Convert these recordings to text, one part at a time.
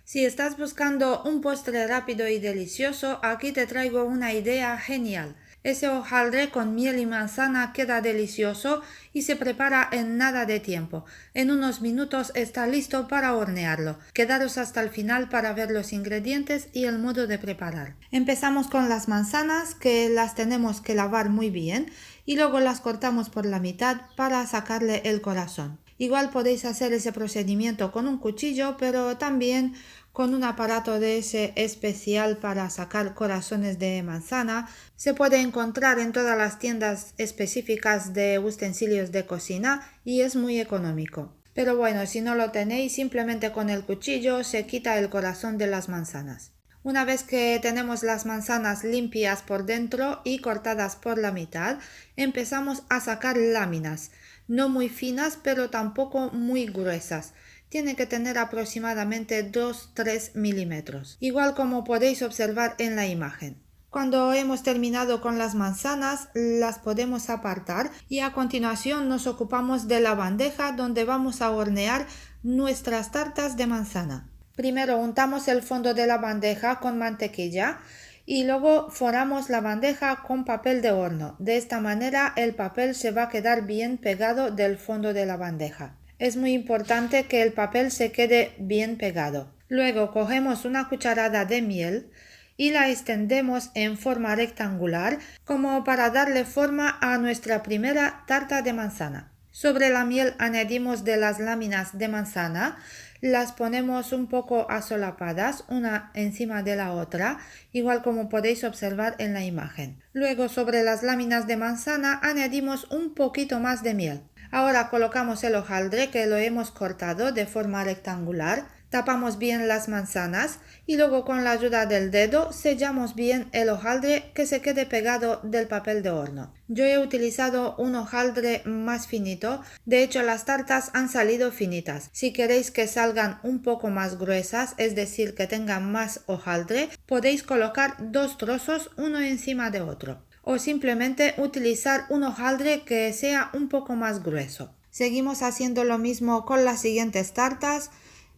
Si estás buscando un postre rápido y delicioso, aquí te traigo una idea genial. Ese hojaldre con miel y manzana queda delicioso y se prepara en nada de tiempo. En unos minutos está listo para hornearlo. Quedaros hasta el final para ver los ingredientes y el modo de preparar. Empezamos con las manzanas, que las tenemos que lavar muy bien, y luego las cortamos por la mitad para sacarle el corazón. Igual podéis hacer ese procedimiento con un cuchillo, pero también con un aparato de ese especial para sacar corazones de manzana. Se puede encontrar en todas las tiendas específicas de utensilios de cocina y es muy económico. Pero bueno, si no lo tenéis, simplemente con el cuchillo se quita el corazón de las manzanas. Una vez que tenemos las manzanas limpias por dentro y cortadas por la mitad, empezamos a sacar láminas, no muy finas pero tampoco muy gruesas. Tiene que tener aproximadamente 2-3 milímetros, igual como podéis observar en la imagen. Cuando hemos terminado con las manzanas, las podemos apartar y a continuación nos ocupamos de la bandeja donde vamos a hornear nuestras tartas de manzana. Primero untamos el fondo de la bandeja con mantequilla y luego forramos la bandeja con papel de horno. De esta manera el papel se va a quedar bien pegado del fondo de la bandeja. Es muy importante que el papel se quede bien pegado. Luego cogemos una cucharada de miel y la extendemos en forma rectangular como para darle forma a nuestra primera tarta de manzana. Sobre la miel añadimos de las láminas de manzana, las ponemos un poco asolapadas una encima de la otra, igual como podéis observar en la imagen. Luego sobre las láminas de manzana añadimos un poquito más de miel. Ahora colocamos el hojaldre que lo hemos cortado de forma rectangular, tapamos bien las manzanas y luego con la ayuda del dedo sellamos bien el hojaldre que se quede pegado del papel de horno. Yo he utilizado un hojaldre más finito, de hecho las tartas han salido finitas. Si queréis que salgan un poco más gruesas, es decir que tengan más hojaldre, podéis colocar 2 trozos uno encima de otro. O simplemente utilizar un hojaldre que sea un poco más grueso. Seguimos haciendo lo mismo con las siguientes tartas.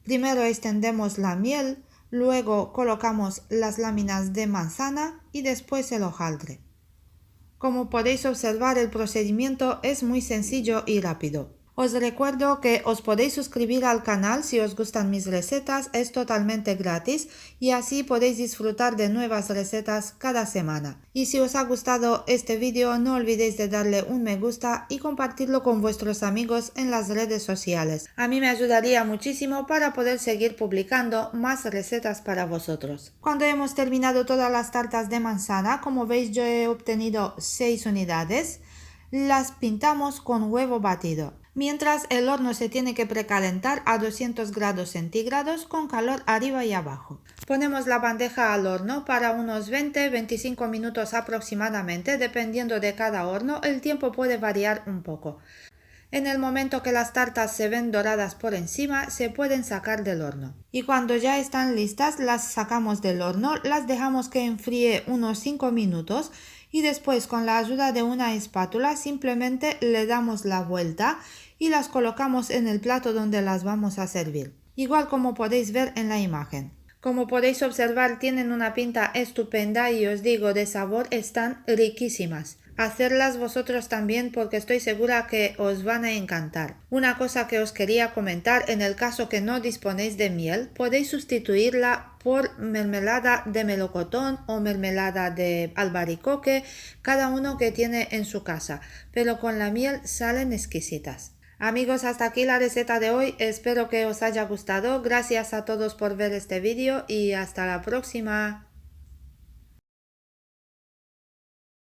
Primero extendemos la miel, luego colocamos las láminas de manzana y después el hojaldre. Como podéis observar, el procedimiento es muy sencillo y rápido. Os recuerdo que os podéis suscribir al canal si os gustan mis recetas, es totalmente gratis y así podéis disfrutar de nuevas recetas cada semana. Y si os ha gustado este vídeo no olvidéis de darle un me gusta y compartirlo con vuestros amigos en las redes sociales. A mí me ayudaría muchísimo para poder seguir publicando más recetas para vosotros. Cuando hemos terminado todas las tartas de manzana, como veis yo he obtenido 6 unidades, las pintamos con huevo batido. Mientras el horno se tiene que precalentar a 200 grados centígrados con calor arriba y abajo. Ponemos la bandeja al horno para unos 20-25 minutos aproximadamente, dependiendo de cada horno, el tiempo puede variar un poco. En el momento que las tartas se ven doradas por encima, se pueden sacar del horno. Y cuando ya están listas, las sacamos del horno, las dejamos que enfríe unos 5 minutos y después con la ayuda de una espátula simplemente le damos la vuelta y las colocamos en el plato donde las vamos a servir, igual como podéis ver en la imagen. Como podéis observar tienen una pinta estupenda y os digo de sabor están riquísimas. Hacerlas vosotros también porque estoy segura que os van a encantar. Una cosa que os quería comentar, en el caso que no disponéis de miel, podéis sustituirla por mermelada de melocotón o mermelada de albaricoque, cada uno que tiene en su casa, pero con la miel salen exquisitas. Amigos, hasta aquí la receta de hoy, espero que os haya gustado, gracias a todos por ver este vídeo y hasta la próxima.